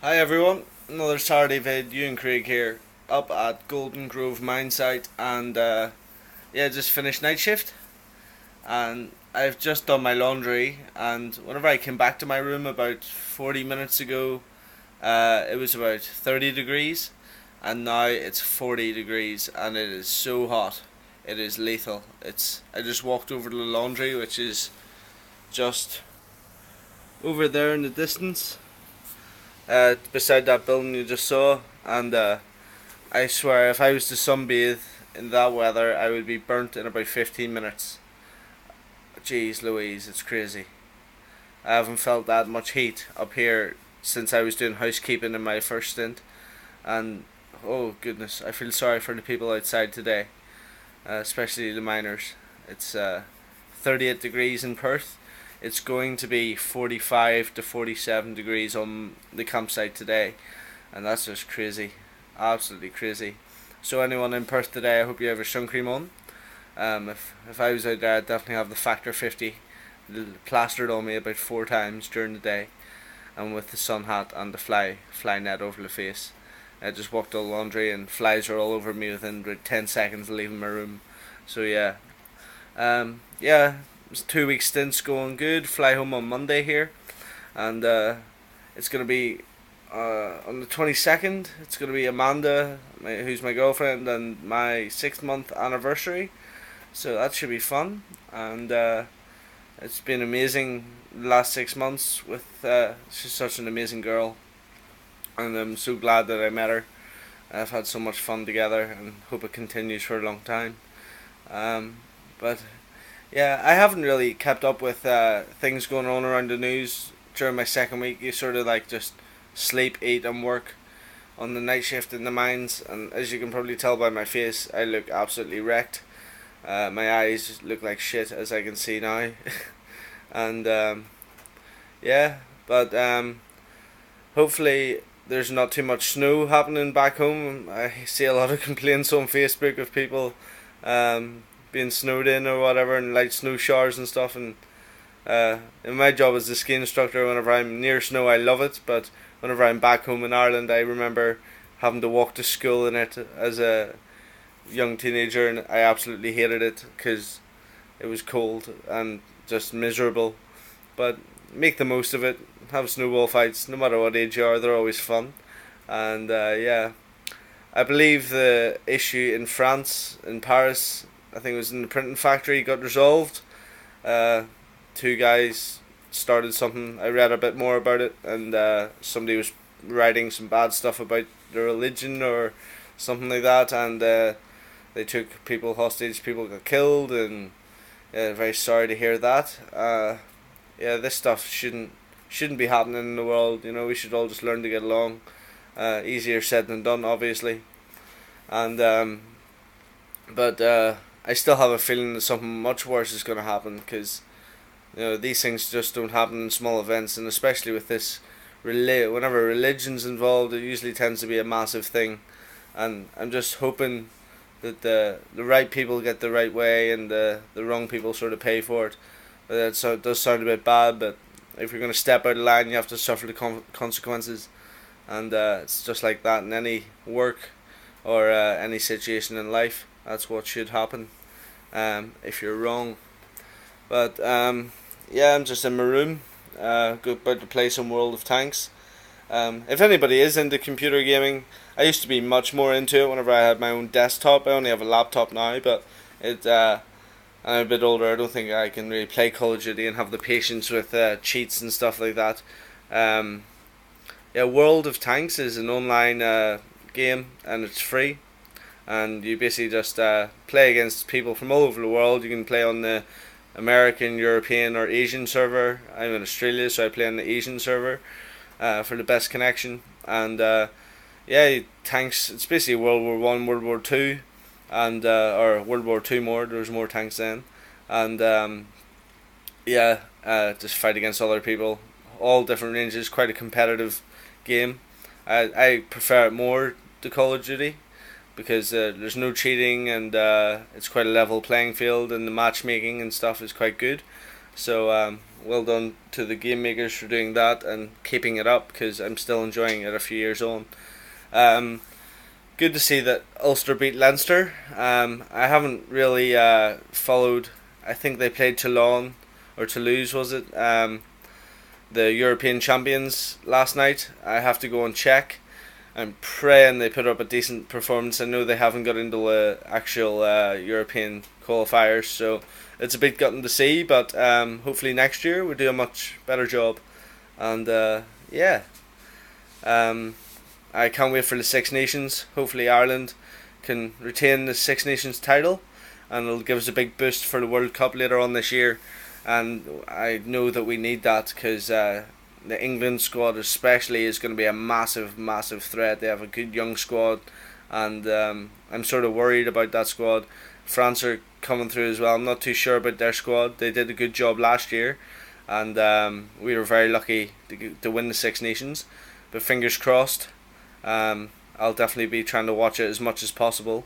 Hi everyone, another Saturday vid, Ewan Craig here, up at Golden Grove Minesite, and just finished night shift, and I've just done my laundry, and whenever I came back to my room about 40 minutes ago, it was about 30 degrees, and now it's 40 degrees, and it is so hot, it is lethal. I just walked over to the laundry, which is just over there in the distance, beside that building you just saw, and I swear if I was to sunbathe in that weather, I would be burnt in about 15 minutes. Jeez Louise, it's crazy. I haven't felt that much heat up here since I was doing housekeeping in my first stint, and oh goodness, I feel sorry for the people outside today, especially the miners. It's 38 degrees in Perth. It's going to be 45 to 47 degrees on the campsite today, and that's just crazy, absolutely crazy. So anyone in Perth today, I hope you have your sun cream on. If I was out there, I'd definitely have the factor 50 plastered on me about 4 times during the day, and with the sun hat and the fly net over the face. I just walked all the laundry and flies are all over me within about 10 seconds of leaving my room. So yeah, 2 week stints going good. Fly home on Monday here, and it's gonna be on the 22nd. It's gonna be Amanda, who's my girlfriend, and my 6 month anniversary. So that should be fun, and it's been amazing the last 6 months with. She's such an amazing girl, and I'm so glad that I met her. I've had so much fun together, and hope it continues for a long time. But yeah, I haven't really kept up with things going on around the news during my second week. You sort of like just sleep, eat, and work on the night shift in the mines, and as you can probably tell by my face, I look absolutely wrecked. My eyes look like shit, as I can see now, and yeah, but hopefully there's not too much snow happening back home. I see a lot of complaints on Facebook of people being snowed in or whatever, and light snow showers and stuff. And in my job as a ski instructor, whenever I'm near snow, I love it. But whenever I'm back home in Ireland, I remember having to walk to school in it as a young teenager, and I absolutely hated it because it was cold and just miserable. But make the most of it. Have snowball fights, no matter what age you are. They're always fun. And I believe the issue in France, in Paris, I think it was in the printing factory, got resolved. Two guys started something. I read a bit more about it, and somebody was writing some bad stuff about their religion or something like that, and they took people hostage. People got killed, and very sorry to hear that. This stuff shouldn't be happening in the world. We should all just learn to get along. Easier said than done, obviously, and but I still have a feeling that something much worse is going to happen, because these things just don't happen in small events, and especially with this whenever religion's involved, it usually tends to be a massive thing, and I'm just hoping that the right people get the right way, and the wrong people sort of pay for it. But it does sound a bit bad, but if you're going to step out of line, you have to suffer the consequences, and it's just like that in any work or any situation in life. That's what should happen if you're wrong. But I'm just in my room, about to play some World of Tanks. If anybody is into computer gaming, I used to be much more into it whenever I had my own desktop. I only have a laptop now, but I'm a bit older. I don't think I can really play Call of Duty and have the patience with cheats and stuff like that. World of Tanks is an online game, and it's free, and you basically just play against people from all over the world. You can play on the American, European, or Asian server. I'm in Australia, so I play on the Asian server for the best connection. And tanks. It's basically World War I, World War Two, and or World War Two more. There was more tanks then, and just fight against other people, all different ranges. Quite a competitive game. I prefer it more to Call of Duty, because there's no cheating, and it's quite a level playing field, and the matchmaking and stuff is quite good. So well done to the game makers for doing that and keeping it up, because I'm still enjoying it a few years on. Um, Good to see that Ulster beat Leinster. I haven't really followed. I think they played Toulon or Toulouse, was it? The European champions last night. I have to go and check. I'm praying they put up a decent performance. I know they haven't got into the actual European qualifiers, so it's a bit gutting to see. But hopefully next year we'll do a much better job. And yeah, um, I can't wait for the Six Nations. Hopefully Ireland can retain the Six Nations title, and it'll give us a big boost for the World Cup later on this year. And I know that we need that, because the England squad especially is going to be a massive, massive threat. They have a good young squad, and I'm sort of worried about that squad. France are coming through as well. I'm not too sure about their squad. They did a good job last year, and we were very lucky to win the Six Nations. But fingers crossed. I'll definitely be trying to watch it as much as possible.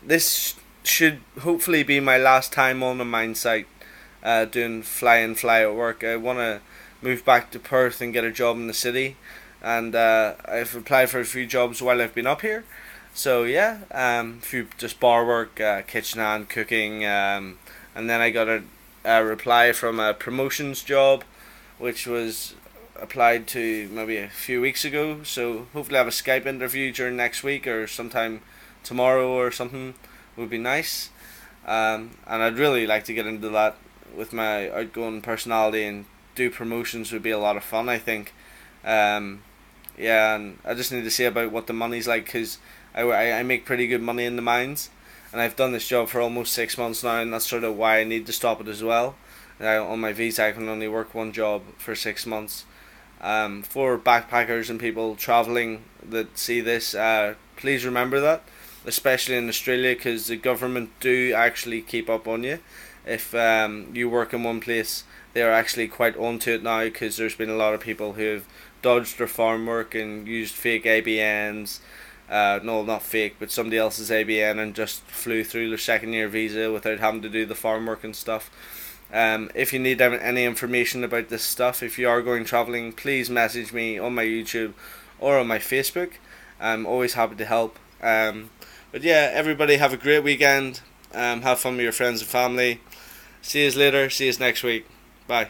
This should hopefully be my last time on a Minesite doing fly in, fly out work. I want to move back to Perth and get a job in the city, and I've applied for a few jobs while I've been up here. So yeah, a few just bar work, kitchen hand, cooking, and then I got a reply from a promotions job, which was applied to maybe a few weeks ago. So hopefully I have a Skype interview during next week or sometime tomorrow or something. Would be nice. And I'd really like to get into that with my outgoing personality, and do promotions would be a lot of fun, I think. Yeah, and I just need to see about what the money's like, because I make pretty good money in the mines, and I've done this job for almost 6 months now, and that's sort of why I need to stop it as well. On my visa I can only work one job for 6 months. For backpackers and people travelling that see this, please remember that, especially in Australia, because the government do actually keep up on you. If you work in one place, they are actually quite onto it now, because there's been a lot of people who have dodged their farm work and used fake ABNs. No, not fake, but somebody else's ABN, and just flew through their second year visa without having to do the farm work and stuff. If you need any information about this stuff, if you are going travelling, please message me on my YouTube or on my Facebook. I'm always happy to help. But yeah, everybody have a great weekend. Have fun with your friends and family. See you later. See you next week. Bye.